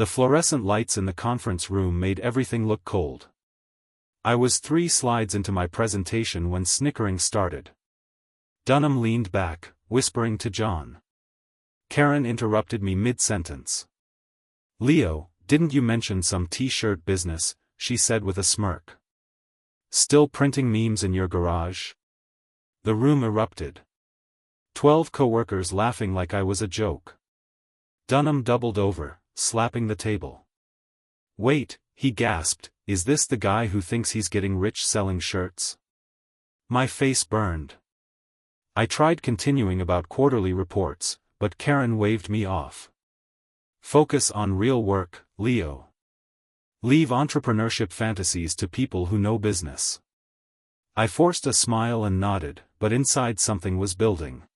The fluorescent lights in the conference room made everything look cold. I was 3 slides into my presentation when snickering started. Dunham leaned back, whispering to John. Karen interrupted me mid-sentence. "Leo, didn't you mention some t-shirt business?" she said with a smirk. "Still printing memes in your garage?" The room erupted. 12 co-workers laughing like I was a joke. Dunham doubled over, slapping the table. "Wait," he gasped, "is this the guy who thinks he's getting rich selling shirts?" My face burned. I tried continuing about quarterly reports, but Karen waved me off. "Focus on real work, Leo. Leave entrepreneurship fantasies to people who know business." I forced a smile and nodded, but inside something was building.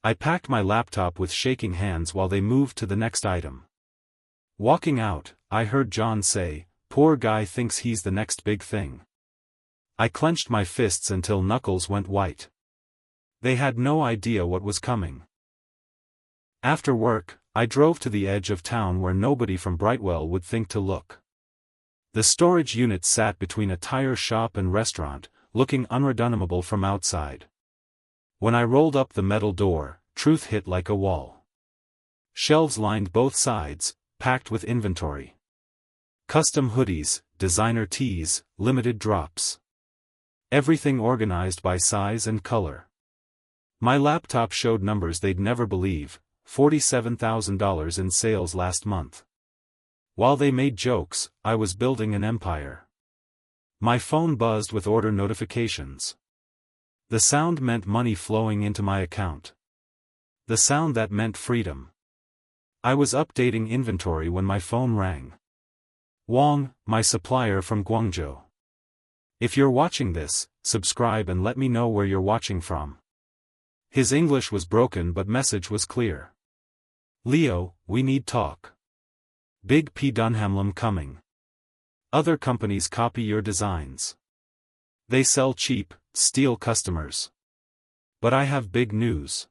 I packed my laptop with shaking hands while they moved to the next item. Walking out, I heard John say, "Poor guy thinks he's the next big thing." I clenched my fists until knuckles went white. They had no idea what was coming. After work, I drove to the edge of town where nobody from Brightwell would think to look. The storage unit sat between a tire shop and restaurant, looking unredeemable from outside. When I rolled up the metal door, truth hit like a wall. Shelves lined both sides, packed with inventory. Custom hoodies, designer tees, limited drops. Everything organized by size and color. My laptop showed numbers they'd never believe, $47,000 in sales last month. While they made jokes, I was building an empire. My phone buzzed with order notifications. The sound meant money flowing into my account. The sound that meant freedom. I was updating inventory when my phone rang. Wong, my supplier from Guangzhou. If you're watching this, subscribe and let me know where you're watching from. His English was broken but message was clear. "Leo, we need talk. Big P Dunhamlem coming. Other companies copy your designs. They sell cheap, steal customers. But I have big news.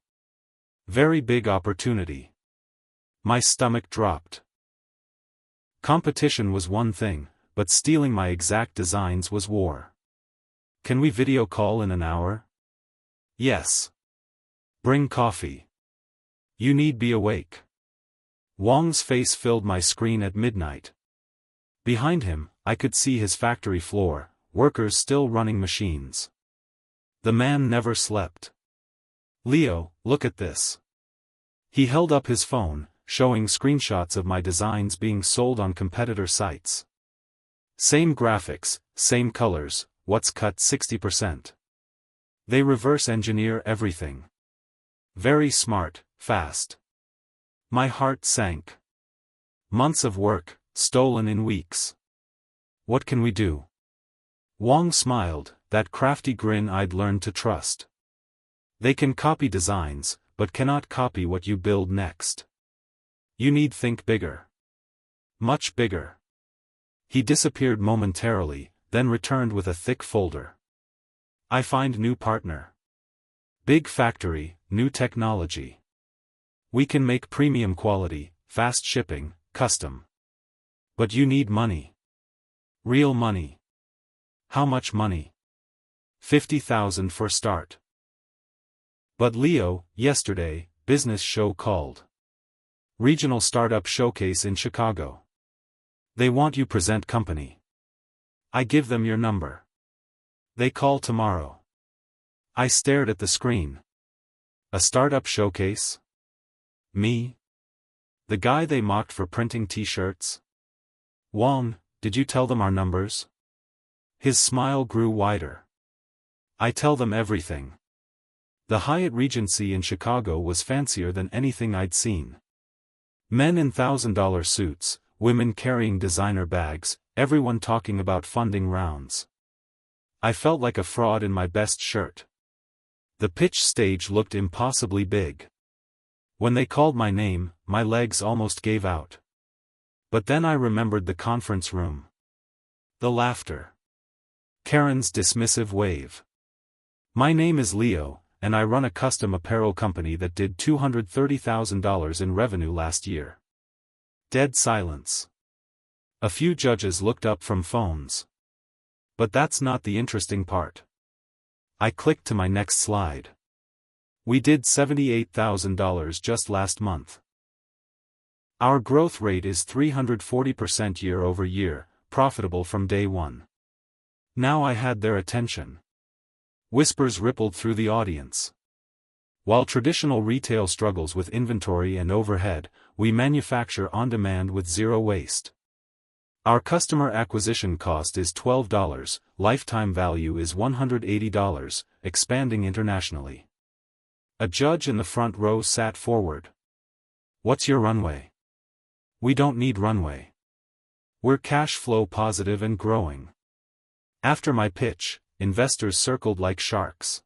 Very big opportunity." My stomach dropped. Competition was one thing, but stealing my exact designs was war. "Can we video call in an hour?" "Yes." "Bring coffee. You need be awake." Wong's face filled my screen at midnight. Behind him, I could see his factory floor, workers still running machines. The man never slept. "Leo, look at this." He held up his phone, showing screenshots of my designs being sold on competitor sites. Same graphics, same colors, what's cut 60%. They reverse engineer everything. Very smart, fast. My heart sank. Months of work, stolen in weeks. What can we do? Wong smiled, that crafty grin I'd learned to trust. They can copy designs, but cannot copy what you build next. You need think bigger. Much bigger. He disappeared momentarily, then returned with a thick folder. "I find new partner. Big factory, new technology. We can make premium quality, fast shipping, custom. But you need money. Real money." "How much money?" $50,000 for start." "But Leo, yesterday, business show called. Regional Startup Showcase in Chicago. They want you present company. I give them your number. They call tomorrow." I stared at the screen. A startup showcase? Me? The guy they mocked for printing t-shirts? "Wong, did you tell them our numbers?" His smile grew wider. "I tell them everything." The Hyatt Regency in Chicago was fancier than anything I'd seen. Men in $1,000 suits, women carrying designer bags, everyone talking about funding rounds. I felt like a fraud in my best shirt. The pitch stage looked impossibly big. When they called my name, my legs almost gave out. But then I remembered the conference room. The laughter. Karen's dismissive wave. "My name is Leo, and I run a custom apparel company that did $230,000 in revenue last year. Dead silence. A few judges looked up from phones. But that's not the interesting part. I clicked to my next slide. We did $78,000 just last month. Our growth rate is 340% year over year, profitable from day one. Now I had their attention. Whispers rippled through the audience. While traditional retail struggles with inventory and overhead, we manufacture on demand with zero waste. Our customer acquisition cost is $12, lifetime value is $180, expanding internationally. A judge in the front row sat forward. What's your runway? We don't need runway. We're cash flow positive and growing. After my pitch, investors circled like sharks.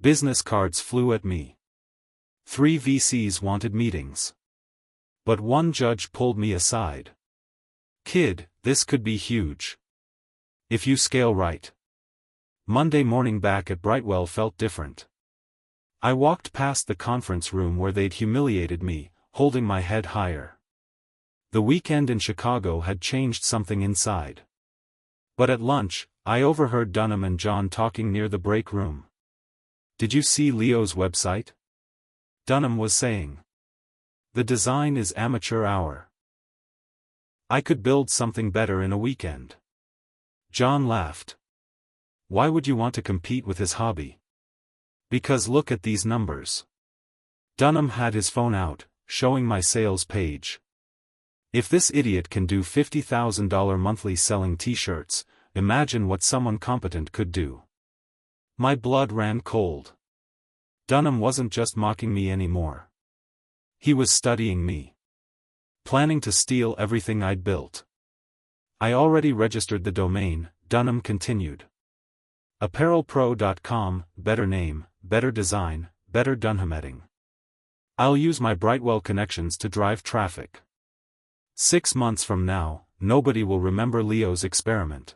Business cards flew at me. 3 VCs wanted meetings. But one judge pulled me aside. Kid, this could be huge. If you scale right. Monday morning back at Brightwell felt different. I walked past the conference room where they'd humiliated me, holding my head higher. The weekend in Chicago had changed something inside. But at lunch, I overheard Dunham and John talking near the break room. Did you see Leo's website? Dunham was saying. The design is amateur hour. I could build something better in a weekend. John laughed. Why would you want to compete with his hobby? Because look at these numbers. Dunham had his phone out, showing my sales page. If this idiot can do $50,000 monthly selling t-shirts, imagine what someone competent could do. My blood ran cold. Dunham wasn't just mocking me anymore. He was studying me. Planning to steal everything I'd built. I already registered the domain, Dunham continued. Apparelpro.com, better name, better design, better Dunhametting. I'll use my Brightwell connections to drive traffic. 6 months from now, nobody will remember Leo's experiment.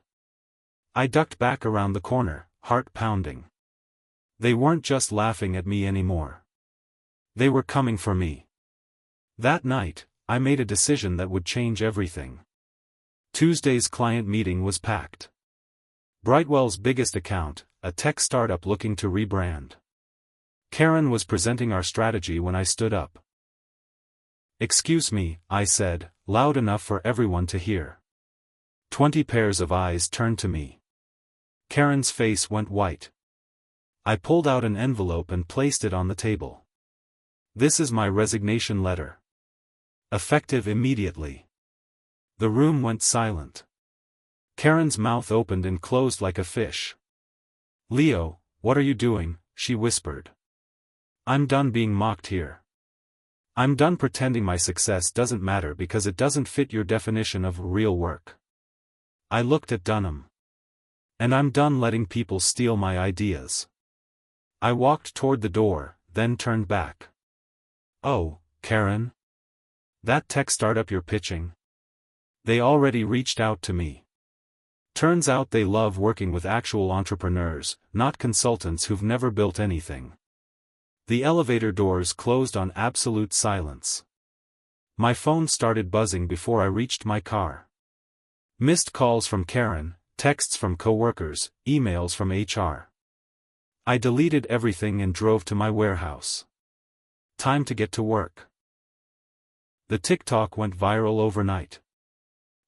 I ducked back around the corner, heart pounding. They weren't just laughing at me anymore. They were coming for me. That night, I made a decision that would change everything. Tuesday's client meeting was packed. Brightwell's biggest account, a tech startup looking to rebrand. Karen was presenting our strategy when I stood up. Excuse me, I said, loud enough for everyone to hear. 20 pairs of eyes turned to me. Karen's face went white. I pulled out an envelope and placed it on the table. This is my resignation letter. Effective immediately. The room went silent. Karen's mouth opened and closed like a fish. Leo, what are you doing? She whispered. I'm done being mocked here. I'm done pretending my success doesn't matter because it doesn't fit your definition of real work. I looked at Dunham. And I'm done letting people steal my ideas. I walked toward the door, then turned back. Oh, Karen? That tech startup you're pitching? They already reached out to me. Turns out they love working with actual entrepreneurs, not consultants who've never built anything. The elevator doors closed on absolute silence. My phone started buzzing before I reached my car. Missed calls from Karen, texts from coworkers, emails from HR. I deleted everything and drove to my warehouse. Time to get to work. The TikTok went viral overnight.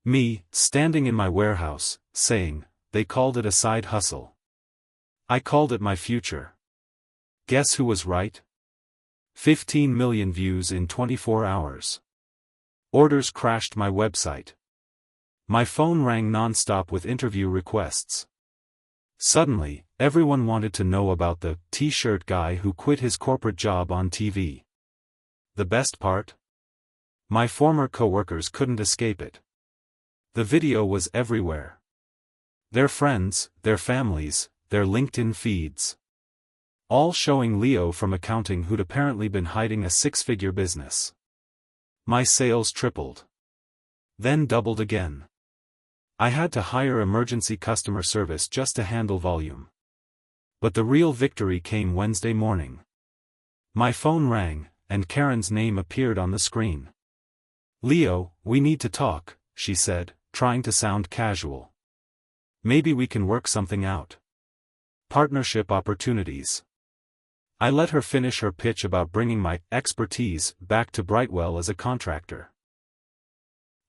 Me, standing in my warehouse, saying, they called it a side hustle. I called it my future. Guess who was right? 15 million views in 24 hours. Orders crashed my website. My phone rang non-stop with interview requests. Suddenly, everyone wanted to know about the t-shirt guy who quit his corporate job on TV. The best part? My former coworkers couldn't escape it. The video was everywhere. Their friends, their families, their LinkedIn feeds. All showing Leo from accounting who'd apparently been hiding a 6-figure business. My sales tripled. Then doubled again. I had to hire emergency customer service just to handle volume. But the real victory came Wednesday morning. My phone rang, and Karen's name appeared on the screen. Leo, we need to talk, she said, trying to sound casual. Maybe we can work something out. Partnership opportunities. I let her finish her pitch about bringing my expertise back to Brightwell as a contractor.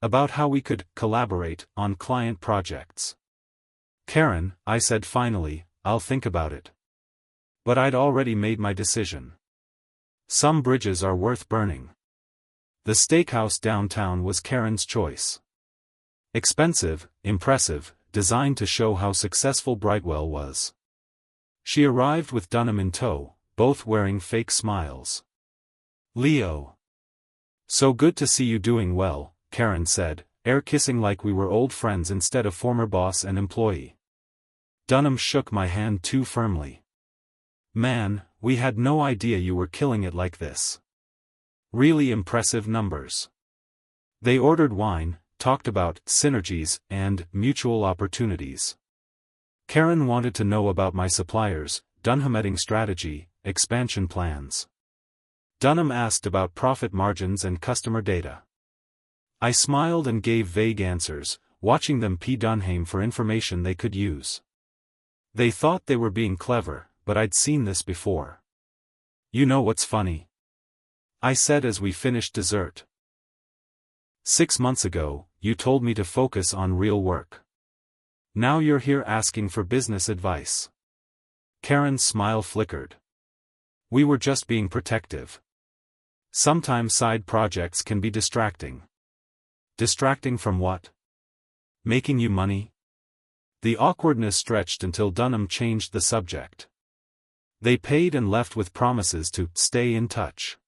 About how we could collaborate on client projects. Karen, I said finally, I'll think about it. But I'd already made my decision. Some bridges are worth burning. The steakhouse downtown was Karen's choice. Expensive, impressive, designed to show how successful Brightwell was. She arrived with Dunham in tow, both wearing fake smiles. Leo. So good to see you doing well, Karen said, air-kissing like we were old friends instead of former boss and employee. Dunham shook my hand too firmly. Man, we had no idea you were killing it like this. Really impressive numbers. They ordered wine, talked about synergies and mutual opportunities. Karen wanted to know about my suppliers, Dunham strategy, expansion plans. Dunham asked about profit margins and customer data. I smiled and gave vague answers, watching them pee Dunham for information they could use. They thought they were being clever, but I'd seen this before. You know what's funny? I said as we finished dessert. 6 months ago, you told me to focus on real work. Now you're here asking for business advice. Karen's smile flickered. We were just being protective. Sometimes side projects can be distracting. Distracting from what? Making you money? The awkwardness stretched until Dunham changed the subject. They paid and left with promises to stay in touch.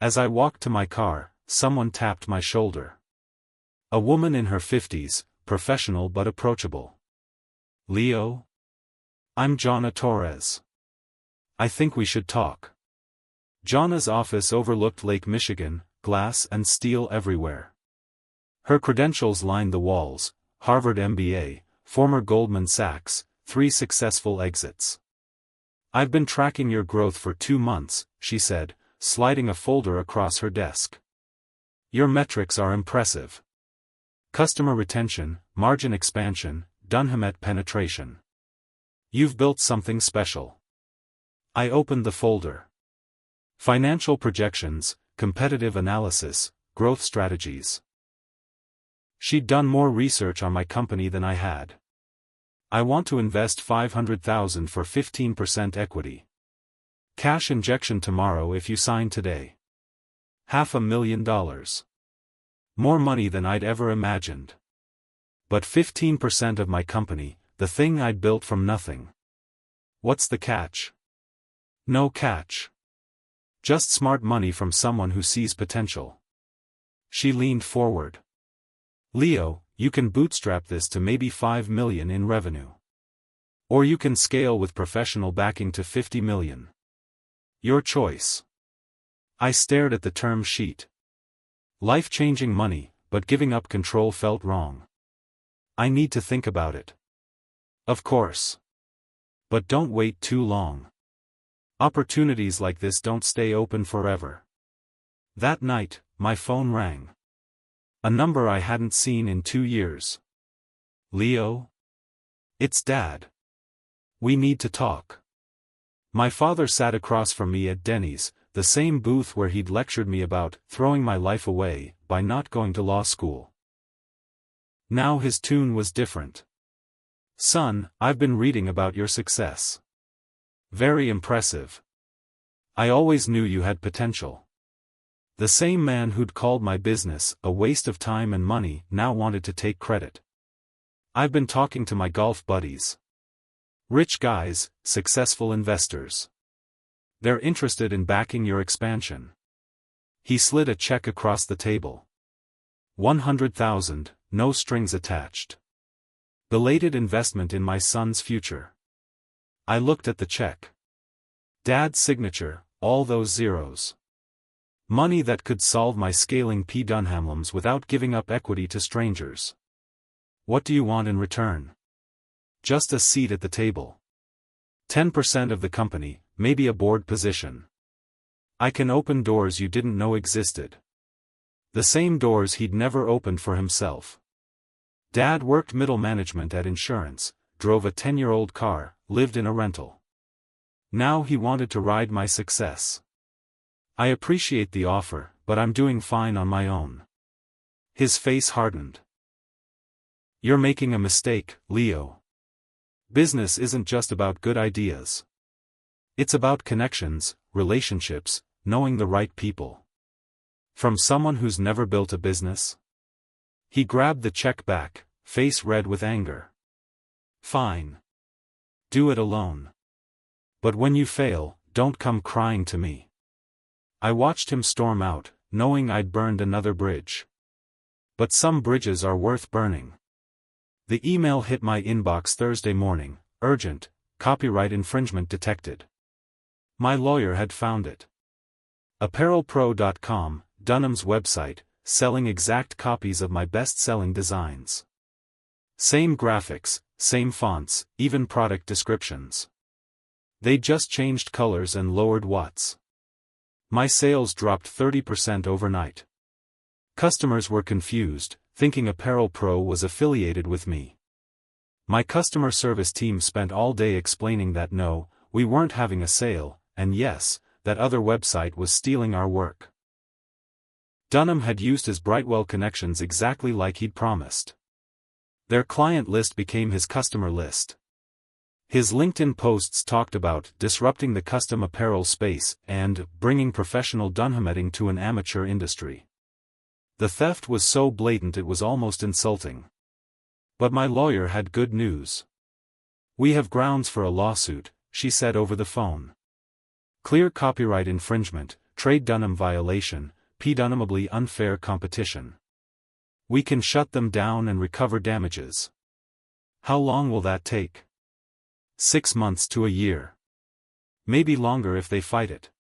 As I walked to my car, someone tapped my shoulder. A woman in her 50s, professional but approachable. Leo? I'm Jonna Torres. I think we should talk. Jonna's office overlooked Lake Michigan, glass and steel everywhere. Her credentials lined the walls: Harvard MBA, former Goldman Sachs, 3 successful exits. I've been tracking your growth for 2 months, she said, sliding a folder across her desk. Your metrics are impressive. Customer retention, margin expansion, Dunham penetration. You've built something special. I opened the folder. Financial projections, competitive analysis, growth strategies. She'd done more research on my company than I had. I want to invest $500,000 for 15% equity. Cash injection tomorrow if you sign today. $500,000. More money than I'd ever imagined. But 15% of my company, the thing I'd built from nothing. What's the catch? No catch. Just smart money from someone who sees potential. She leaned forward. Leo, you can bootstrap this to maybe $5 million in revenue. Or you can scale with professional backing to $50 million. Your choice. I stared at the term sheet. Life-changing money, but giving up control felt wrong. I need to think about it. Of course. But don't wait too long. Opportunities like this don't stay open forever. That night, my phone rang. A number I hadn't seen in 2 years. Leo? It's Dad. We need to talk. My father sat across from me at Denny's, the same booth where he'd lectured me about throwing my life away by not going to law school. Now his tune was different. Son, I've been reading about your success. Very impressive. I always knew you had potential. The same man who'd called my business a waste of time and money now wanted to take credit. I've been talking to my golf buddies. Rich guys, successful investors. They're interested in backing your expansion. He slid a check across the table. $100,000, no strings attached. Belated investment in my son's future. I looked at the check. Dad's signature, all those zeros. Money that could solve my scaling P. Dunhamlams without giving up equity to strangers. What do you want in return? Just a seat at the table. 10% of the company, maybe a board position. I can open doors you didn't know existed. The same doors he'd never opened for himself. Dad worked middle management at insurance, drove a 10-year-old car, lived in a rental. Now he wanted to ride my success. I appreciate the offer, but I'm doing fine on my own. His face hardened. You're making a mistake, Leo. Business isn't just about good ideas. It's about connections, relationships, knowing the right people. From someone who's never built a business? He grabbed the check back, face red with anger. Fine. Do it alone. But when you fail, don't come crying to me. I watched him storm out, knowing I'd burned another bridge. But some bridges are worth burning. The email hit my inbox Thursday morning, urgent, copyright infringement detected. My lawyer had found it. Apparelpro.com, Dunham's website, selling exact copies of my best-selling designs. Same graphics, same fonts, even product descriptions. They just changed colors and lowered watts. My sales dropped 30% overnight. Customers were confused, thinking Apparel Pro was affiliated with me. My customer service team spent all day explaining that no, we weren't having a sale, and yes, that other website was stealing our work. Dunham had used his Brightwell connections exactly like he'd promised. Their client list became his customer list. His LinkedIn posts talked about disrupting the custom apparel space and bringing professional Dunhametting to an amateur industry. The theft was so blatant it was almost insulting. But my lawyer had good news. We have grounds for a lawsuit, she said over the phone. Clear copyright infringement, trade Dunham violation, pedunhamably unfair competition. We can shut them down and recover damages. How long will that take? 6 months to a year. Maybe longer if they fight it.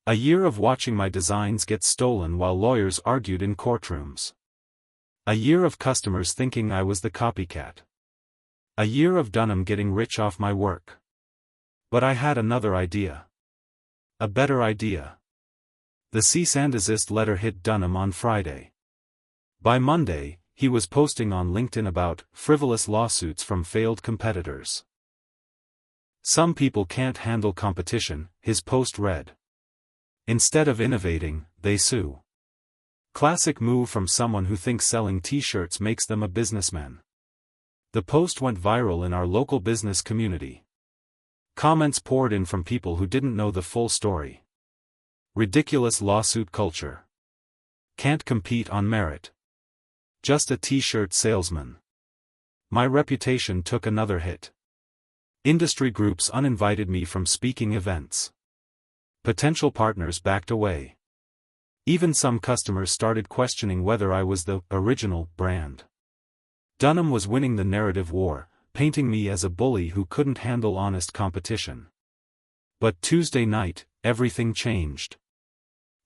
A year of watching my designs get stolen while lawyers argued in courtrooms. A year of customers thinking I was the copycat. A year of Dunham getting rich off my work. But I had another idea. A better idea. The cease and desist letter hit Dunham on Friday. By Monday, he was posting on LinkedIn about frivolous lawsuits from failed competitors. Some people can't handle competition, his post read. Instead of innovating, they sue. Classic move from someone who thinks selling t-shirts makes them a businessman. The post went viral in our local business community. Comments poured in from people who didn't know the full story. Ridiculous lawsuit culture. Can't compete on merit. Just a t-shirt salesman. My reputation took another hit. Industry groups uninvited me from speaking events. Potential partners backed away. Even some customers started questioning whether I was the original brand. Dunham was winning the narrative war, painting me as a bully who couldn't handle honest competition. But Tuesday night, everything changed.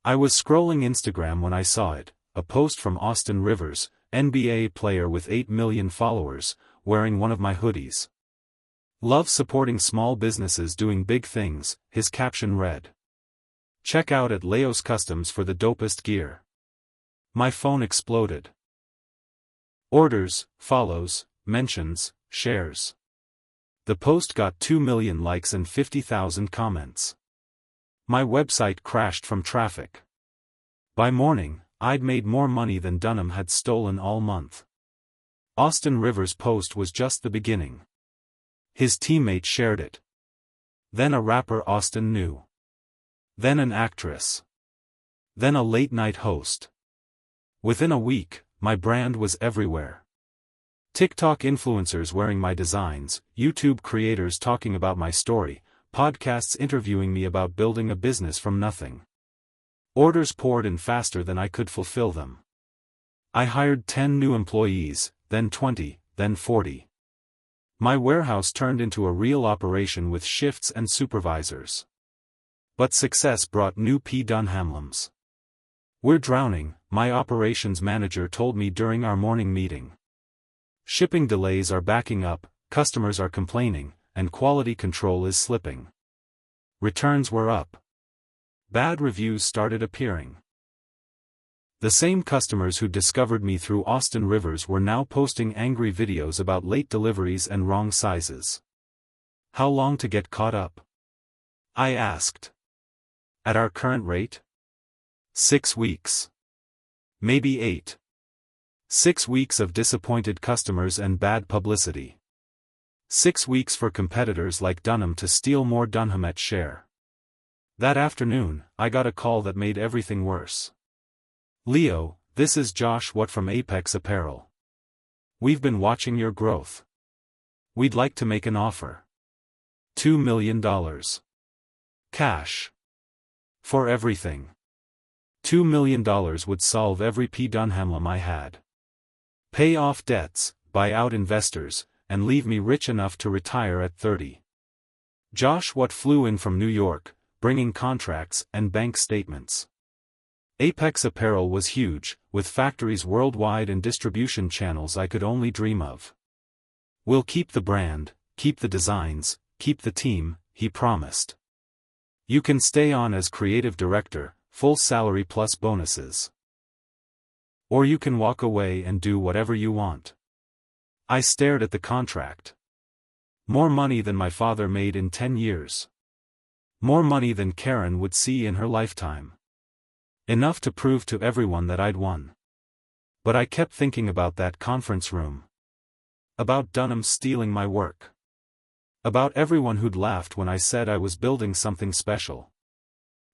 I was scrolling Instagram when I saw it, a post from Austin Rivers, NBA player with 8 million followers, wearing one of my hoodies. Love supporting small businesses doing big things, his caption read. Check out at Leo's Customs for the dopest gear. My phone exploded. Orders, follows, mentions, shares. The post got 2 million likes and 50,000 comments. My website crashed from traffic. By morning, I'd made more money than Dunham had stolen all month. Austin Rivers' post was just the beginning. His teammate shared it. Then a rapper Austin knew. Then an actress. Then a late-night host. Within a week, my brand was everywhere. TikTok influencers wearing my designs, YouTube creators talking about my story, podcasts interviewing me about building a business from nothing. Orders poured in faster than I could fulfill them. I hired 10 new employees, then 20, then 40. My warehouse turned into a real operation with shifts and supervisors. But success brought new P. Dunhamlams. We're drowning, my operations manager told me during our morning meeting. Shipping delays are backing up, customers are complaining, and quality control is slipping. Returns were up. Bad reviews started appearing. The same customers who discovered me through Austin Rivers were now posting angry videos about late deliveries and wrong sizes. How long to get caught up? I asked. At our current rate? 6 weeks. Maybe 8. 6 weeks of disappointed customers and bad publicity. 6 weeks for competitors like Dunham to steal more Dunhamet share. That afternoon, I got a call that made everything worse. Leo, this is Josh Watt from Apex Apparel. We've been watching your growth. We'd like to make an offer. $2 million. Cash. For everything. $2 million would solve every Dunhamlum I had. Pay off debts, buy out investors, and leave me rich enough to retire at 30. Josh Watt flew in from New York, bringing contracts and bank statements. Apex Apparel was huge, with factories worldwide and distribution channels I could only dream of. We'll keep the brand, keep the designs, keep the team, he promised. You can stay on as creative director, full salary plus bonuses. Or you can walk away and do whatever you want. I stared at the contract. More money than my father made in 10 years. More money than Karen would see in her lifetime. Enough to prove to everyone that I'd won. But I kept thinking about that conference room. About Dunham stealing my work. About everyone who'd laughed when I said I was building something special.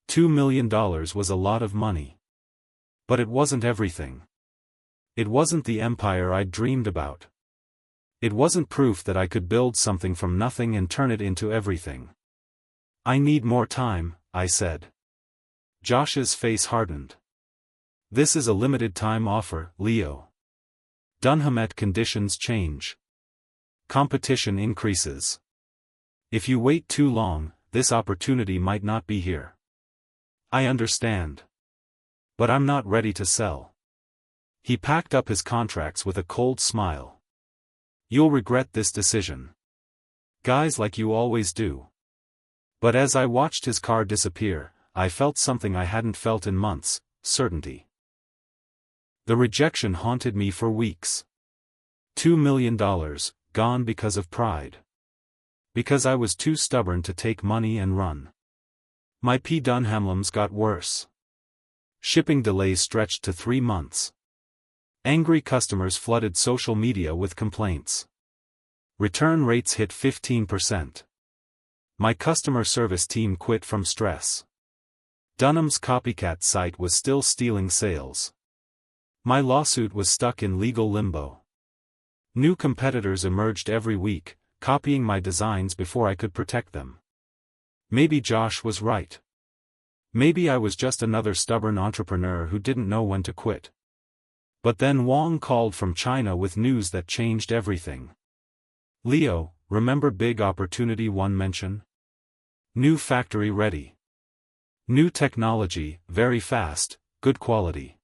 $2 million was a lot of money. But it wasn't everything. It wasn't the empire I'd dreamed about. It wasn't proof that I could build something from nothing and turn it into everything. I need more time, I said. Josh's face hardened. This is a limited time offer, Leo. Dunhamet conditions change. Competition increases. If you wait too long, this opportunity might not be here. I understand. But I'm not ready to sell. He packed up his contracts with a cold smile. You'll regret this decision. Guys like you always do. But as I watched his car disappear, I felt something I hadn't felt in months, certainty. The rejection haunted me for weeks. $2 million, gone because of pride. Because I was too stubborn to take money and run. My Dunhamlums got worse. Shipping delays stretched to 3 months. Angry customers flooded social media with complaints. Return rates hit 15%. My customer service team quit from stress. Dunham's copycat site was still stealing sales. My lawsuit was stuck in legal limbo. New competitors emerged every week, copying my designs before I could protect them. Maybe Josh was right. Maybe I was just another stubborn entrepreneur who didn't know when to quit. But then Wong called from China with news that changed everything. Leo, remember big opportunity one mention? New factory ready. New technology, very fast, good quality.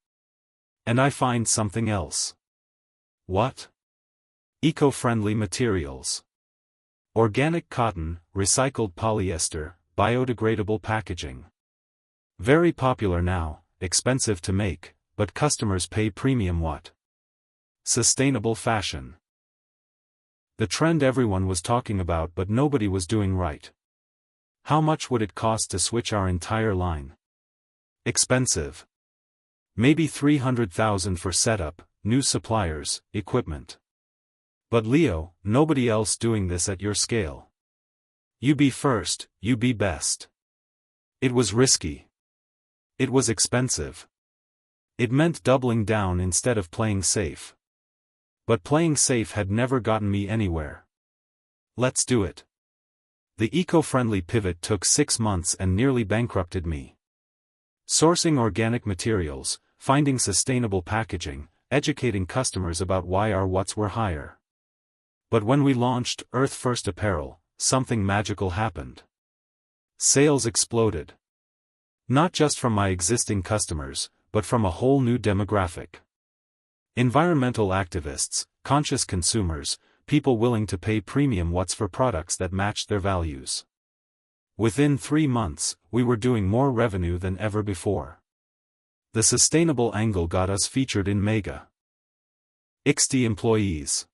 And I find something else. What? Eco-friendly materials. Organic cotton, recycled polyester, biodegradable packaging. Very popular now, expensive to make, but customers pay premium. What? Sustainable fashion. The trend everyone was talking about but nobody was doing right. How much would it cost to switch our entire line? Expensive. Maybe $300,000 for setup, new suppliers, equipment. But Leo, nobody else doing this at your scale. You be first, you be best. It was risky. It was expensive. It meant doubling down instead of playing safe. But playing safe had never gotten me anywhere. Let's do it. The eco-friendly pivot took 6 months and nearly bankrupted me. Sourcing organic materials, finding sustainable packaging, educating customers about why our watts were higher. But when we launched Earth First Apparel, something magical happened. Sales exploded. Not just from my existing customers, but from a whole new demographic. Environmental activists, conscious consumers, people willing to pay premium watts for products that matched their values. Within 3 months, we were doing more revenue than ever before. The sustainable angle got us featured in Mega XD employees.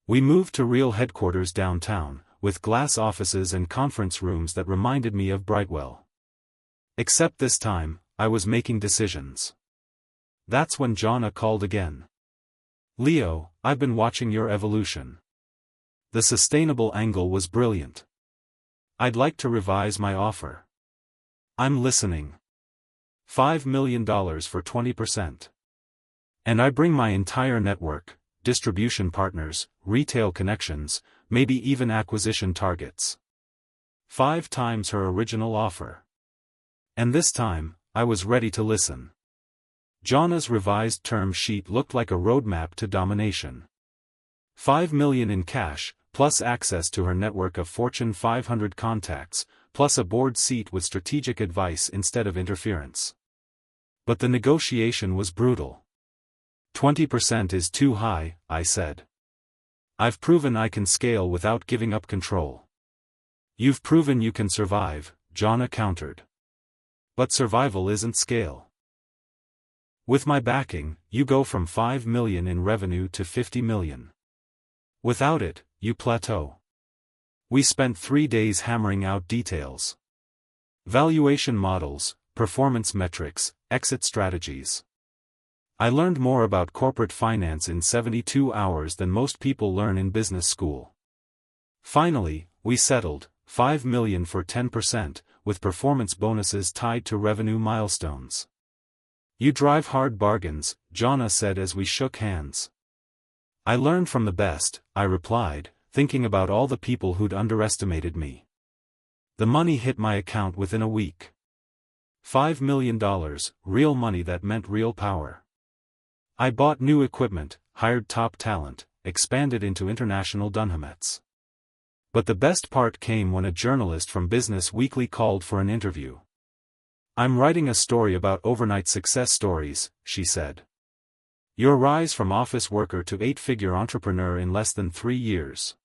We moved to real headquarters downtown, with glass offices and conference rooms that reminded me of Brightwell. Except this time, I was making decisions. That's when Jonna called again. "Leo, I've been watching your evolution. The sustainable angle was brilliant. I'd like to revise my offer." "I'm listening." $5 million for 20%. And I bring my entire network, distribution partners, retail connections, maybe even acquisition targets. 5 times her original offer. And this time, I was ready to listen. Jonna's revised term sheet looked like a roadmap to domination. $5 million in cash, plus access to her network of Fortune 500 contacts, plus a board seat with strategic advice instead of interference. But the negotiation was brutal. 20% is too high, I said. I've proven I can scale without giving up control. You've proven you can survive, Jonna countered. But survival isn't scale. With my backing, you go from $5 million in revenue to $50 million. Without it, you plateau. We spent 3 days hammering out details. Valuation models, performance metrics, exit strategies. I learned more about corporate finance in 72 hours than most people learn in business school. Finally, we settled, $5 million for 10%, with performance bonuses tied to revenue milestones. "You drive hard bargains," Jonna said as we shook hands. "I learned from the best," I replied, thinking about all the people who'd underestimated me. The money hit my account within a week. $5 million, real money that meant real power. I bought new equipment, hired top talent, expanded into international Dunhamets. But the best part came when a journalist from Business Weekly called for an interview. "I'm writing a story about overnight success stories," she said. "Your rise from office worker to 8-figure entrepreneur in less than 3 years.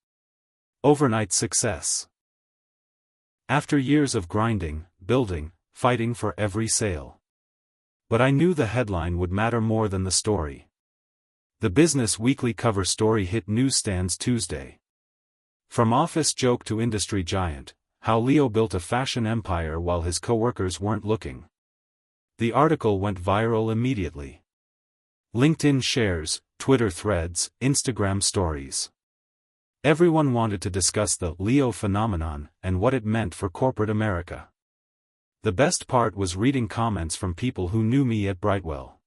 Overnight success. After years of grinding, building, fighting for every sale." But I knew the headline would matter more than the story. The Business Weekly cover story hit newsstands Tuesday. From office joke to industry giant, how Leo built a fashion empire while his co-workers weren't looking. The article went viral immediately. LinkedIn shares, Twitter threads, Instagram stories. Everyone wanted to discuss the Leo phenomenon and what it meant for corporate America. The best part was reading comments from people who knew me at Brightwell.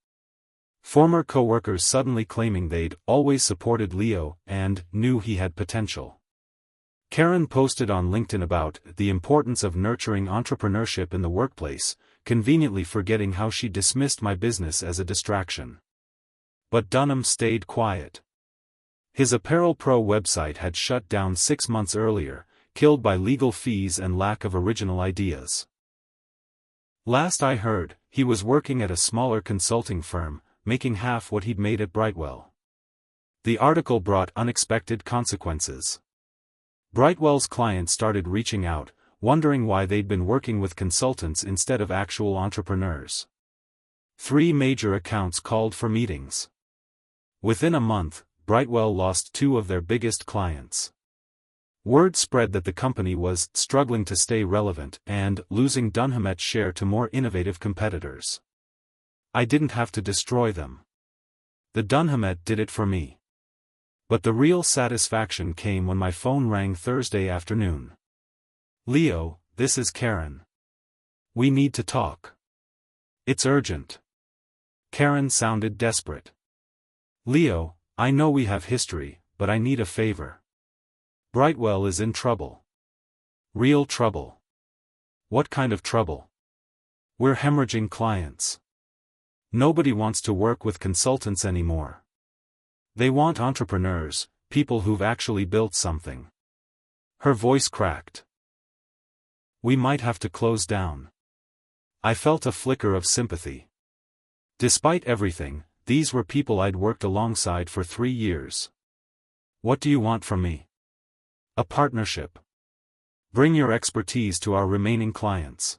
Former co-workers suddenly claiming they'd always supported Leo and knew he had potential. Karen posted on LinkedIn about the importance of nurturing entrepreneurship in the workplace, conveniently forgetting how she dismissed my business as a distraction. But Dunham stayed quiet. His Apparel Pro website had shut down 6 months earlier, killed by legal fees and lack of original ideas. Last I heard, he was working at a smaller consulting firm, making half what he'd made at Brightwell. The article brought unexpected consequences. Brightwell's clients started reaching out, wondering why they'd been working with consultants instead of actual entrepreneurs. 3 major accounts called for meetings. Within a month, Brightwell lost 2 of their biggest clients. Word spread that the company was struggling to stay relevant and losing Dunhamet's share to more innovative competitors. I didn't have to destroy them. The Dunhamet did it for me. But the real satisfaction came when my phone rang Thursday afternoon. "Leo, this is Karen. We need to talk. It's urgent." Karen sounded desperate. "Leo, I know we have history, but I need a favor. Brightwell is in trouble. Real trouble." "What kind of trouble?" "We're hemorrhaging clients. Nobody wants to work with consultants anymore. They want entrepreneurs, people who've actually built something." Her voice cracked. "We might have to close down." I felt a flicker of sympathy. Despite everything, these were people I'd worked alongside for 3 years. "What do you want from me?" "A partnership. Bring your expertise to our remaining clients.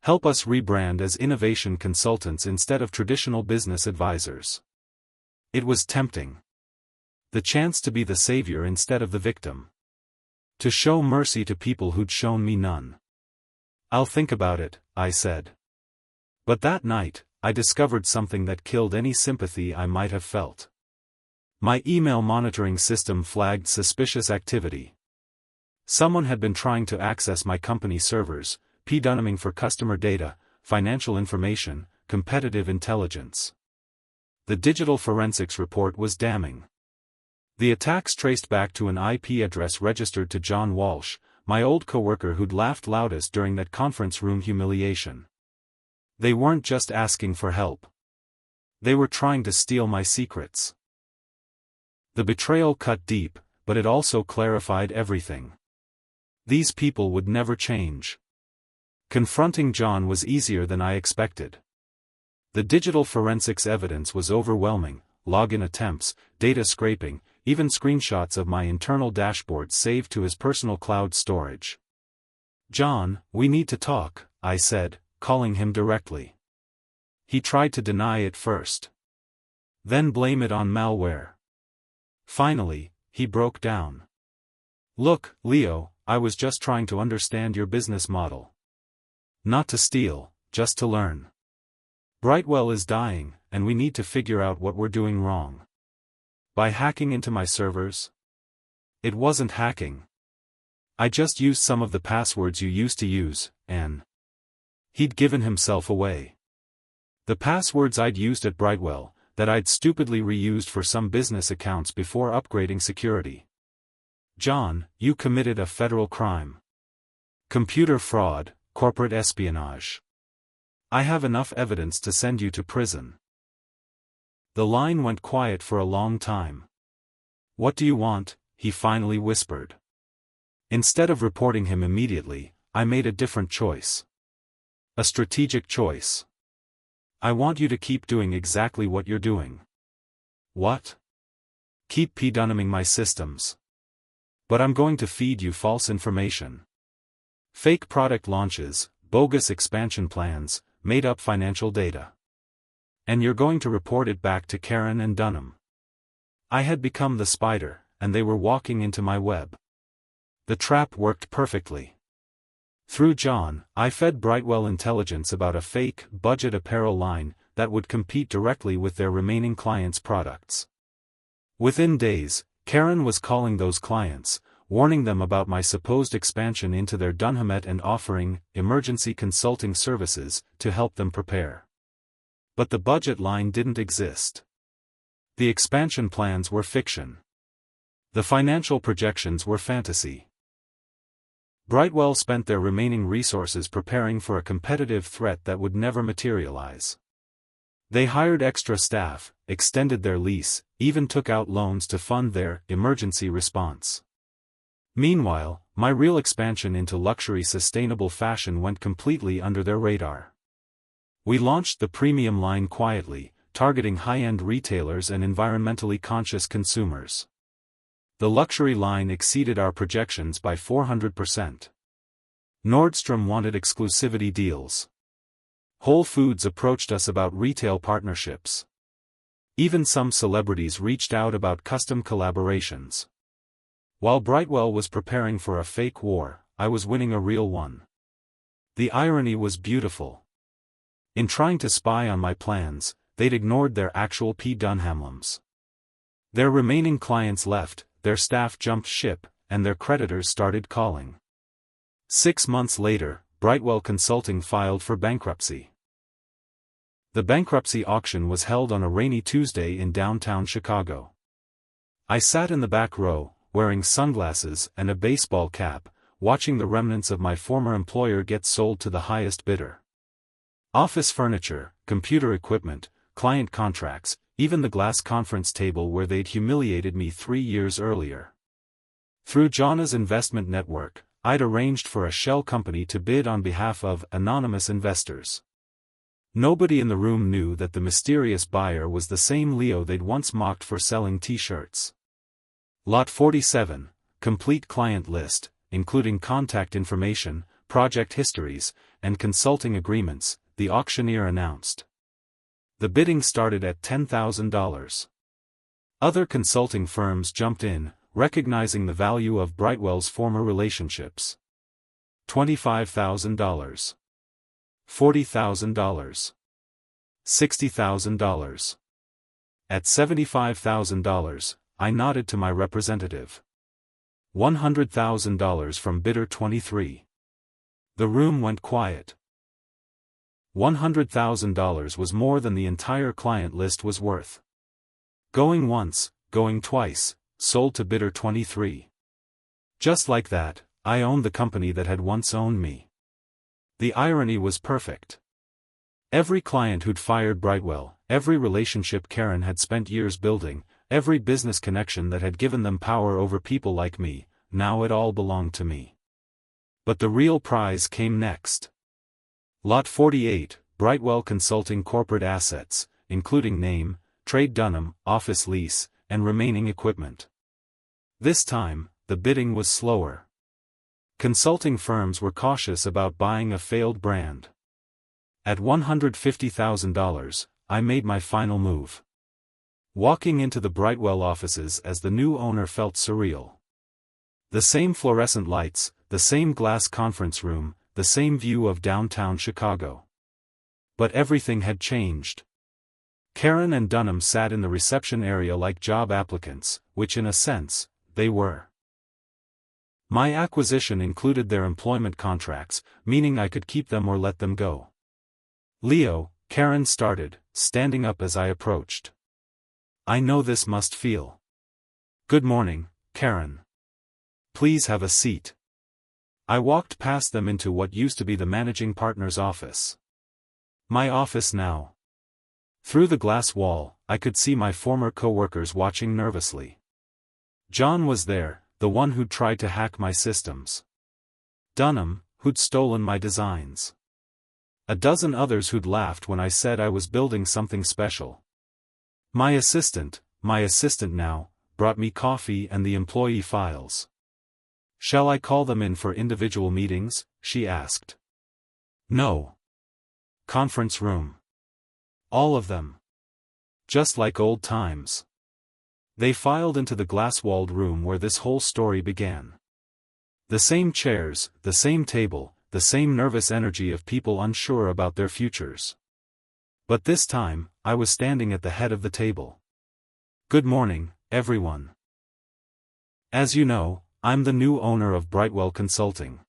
Help us rebrand as innovation consultants instead of traditional business advisors. It was tempting. The chance to be the savior instead of the victim. To show mercy to people who'd shown me none. I'll think about it, I said. But that night, I discovered something that killed any sympathy I might have felt. My email monitoring system flagged suspicious activity. Someone had been trying to access my company servers, p-dunhaming for customer data, financial information, competitive intelligence. The digital forensics report was damning. The attacks traced back to an IP address registered to John Walsh, my old coworker who'd laughed loudest during that conference room humiliation. They weren't just asking for help. They were trying to steal my secrets. The betrayal cut deep, but it also clarified everything. These people would never change. Confronting John was easier than I expected. The digital forensics evidence was overwhelming: login attempts, data scraping, even screenshots of my internal dashboard saved to his personal cloud storage. "John, we need to talk," I said, calling him directly. He tried to deny it first. Then blame it on malware. Finally, he broke down. "Look, Leo, I was just trying to understand your business model. Not to steal, just to learn. Brightwell is dying, and we need to figure out what we're doing wrong. By hacking into my servers?" "It wasn't hacking. I just used some of the passwords you used to use, and..." He'd given himself away. The passwords I'd used at Brightwell, that I'd stupidly reused for some business accounts before upgrading security. "John, you committed a federal crime. Computer fraud, corporate espionage. I have enough evidence to send you to prison." The line went quiet for a long time. "What do you want?" he finally whispered. Instead of reporting him immediately, I made a different choice. A strategic choice. "I want you to keep doing exactly what you're doing." "What?" "Keep p-dunhaming my systems. But I'm going to feed you false information. Fake product launches, bogus expansion plans, made-up financial data. And you're going to report it back to Karen and Dunham." I had become the spider, and they were walking into my web. The trap worked perfectly. Through John, I fed Brightwell intelligence about a fake, budget apparel line that would compete directly with their remaining clients' products. Within days, Karen was calling those clients, warning them about my supposed expansion into their Dunhamet and offering emergency consulting services to help them prepare. But the budget line didn't exist. The expansion plans were fiction. The financial projections were fantasy. Brightwell spent their remaining resources preparing for a competitive threat that would never materialize. They hired extra staff, extended their lease, even took out loans to fund their emergency response. Meanwhile, my real expansion into luxury sustainable fashion went completely under their radar. We launched the premium line quietly, targeting high-end retailers and environmentally conscious consumers. The luxury line exceeded our projections by 400%. Nordstrom wanted exclusivity deals. Whole Foods approached us about retail partnerships. Even some celebrities reached out about custom collaborations. While Brightwell was preparing for a fake war, I was winning a real one. The irony was beautiful. In trying to spy on my plans, they'd ignored their actual P. Dunhamlams. Their remaining clients left, their staff jumped ship, and their creditors started calling. 6 months later, Brightwell Consulting filed for bankruptcy. The bankruptcy auction was held on a rainy Tuesday in downtown Chicago. I sat in the back row, wearing sunglasses and a baseball cap, watching the remnants of my former employer get sold to the highest bidder. Office furniture, computer equipment, client contracts, even the glass conference table where they'd humiliated me 3 years earlier. Through Jana's investment network, I'd arranged for a shell company to bid on behalf of anonymous investors. Nobody in the room knew that the mysterious buyer was the same Leo they'd once mocked for selling t-shirts. Lot 47, complete client list, including contact information, project histories, and consulting agreements, the auctioneer announced. The bidding started at $10,000. Other consulting firms jumped in, recognizing the value of Brightwell's former relationships. $25,000. $40,000. $60,000. At $75,000, I nodded to my representative. $100,000 from bidder 23. The room went quiet. $100,000 was more than the entire client list was worth. Going once, going twice, sold to bidder 23. Just like that, I owned the company that had once owned me. The irony was perfect. Every client who'd fired Brightwell, every relationship Karen had spent years building, every business connection that had given them power over people like me, now it all belonged to me. But the real prize came next. Lot 48, Brightwell Consulting corporate assets, including name, trade Dunham, office lease, and remaining equipment. This time, the bidding was slower. Consulting firms were cautious about buying a failed brand. At $150,000, I made my final move. Walking into the Brightwell offices as the new owner felt surreal. The same fluorescent lights, the same glass conference room, the same view of downtown Chicago. But everything had changed. Karen and Dunham sat in the reception area like job applicants, which in a sense, they were. My acquisition included their employment contracts, meaning I could keep them or let them go. Leo, Karen started, standing up as I approached. I know this must feel. Good morning, Karen. Please have a seat. I walked past them into what used to be the managing partner's office. My office now. Through the glass wall, I could see my former co-workers watching nervously. John was there, the one who'd tried to hack my systems. Dunham, who'd stolen my designs. A dozen others who'd laughed when I said I was building something special. My assistant now, brought me coffee and the employee files. Shall I call them in for individual meetings? She asked. No. Conference room. All of them. Just like old times. They filed into the glass-walled room where this whole story began. The same chairs, the same table, the same nervous energy of people unsure about their futures. But this time, I was standing at the head of the table. Good morning, everyone. As you know, I'm the new owner of Brightwell Consulting.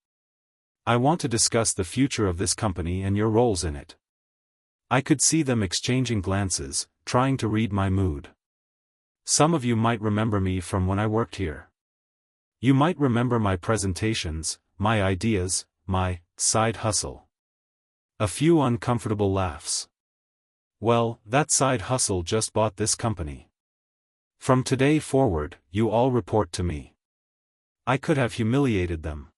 I want to discuss the future of this company and your roles in it. I could see them exchanging glances, trying to read my mood. Some of you might remember me from when I worked here. You might remember my presentations, my ideas, my side hustle. A few uncomfortable laughs. Well, that side hustle just bought this company. From today forward, you all report to me. I could have humiliated them.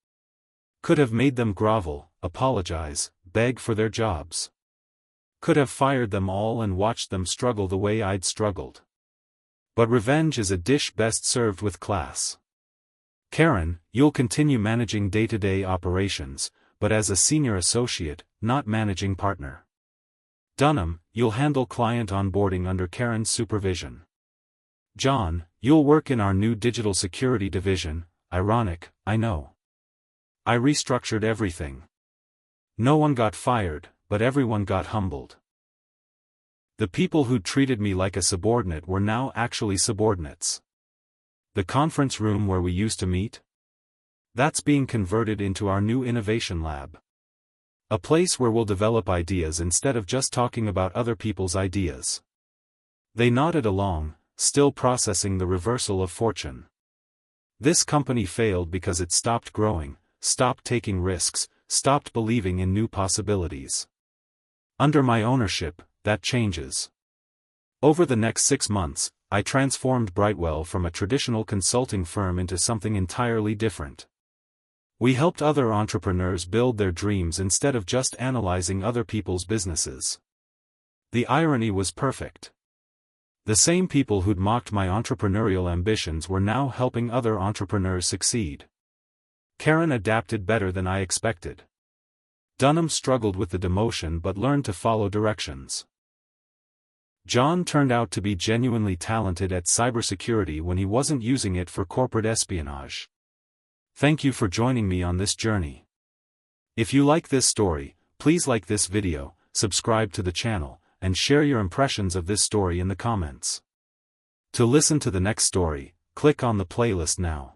Could have made them grovel, apologize, beg for their jobs. Could have fired them all and watched them struggle the way I'd struggled. But revenge is a dish best served with class. Karen, you'll continue managing day-to-day operations, but as a senior associate, not managing partner. Dunham, you'll handle client onboarding under Karen's supervision. John, you'll work in our new digital security division. Ironic, I know. I restructured everything. No one got fired, but everyone got humbled. The people who treated me like a subordinate were now actually subordinates. The conference room where we used to meet? That's being converted into our new innovation lab. A place where we'll develop ideas instead of just talking about other people's ideas. They nodded along, still processing the reversal of fortune. This company failed because it stopped growing, stopped taking risks, stopped believing in new possibilities. Under my ownership, that changes. Over the next 6 months, I transformed Brightwell from a traditional consulting firm into something entirely different. We helped other entrepreneurs build their dreams instead of just analyzing other people's businesses. The irony was perfect. The same people who'd mocked my entrepreneurial ambitions were now helping other entrepreneurs succeed. Karen adapted better than I expected. Dunham struggled with the demotion but learned to follow directions. John turned out to be genuinely talented at cybersecurity when he wasn't using it for corporate espionage. Thank you for joining me on this journey. If you like this story, please like this video, subscribe to the channel, and share your impressions of this story in the comments. To listen to the next story, click on the playlist now.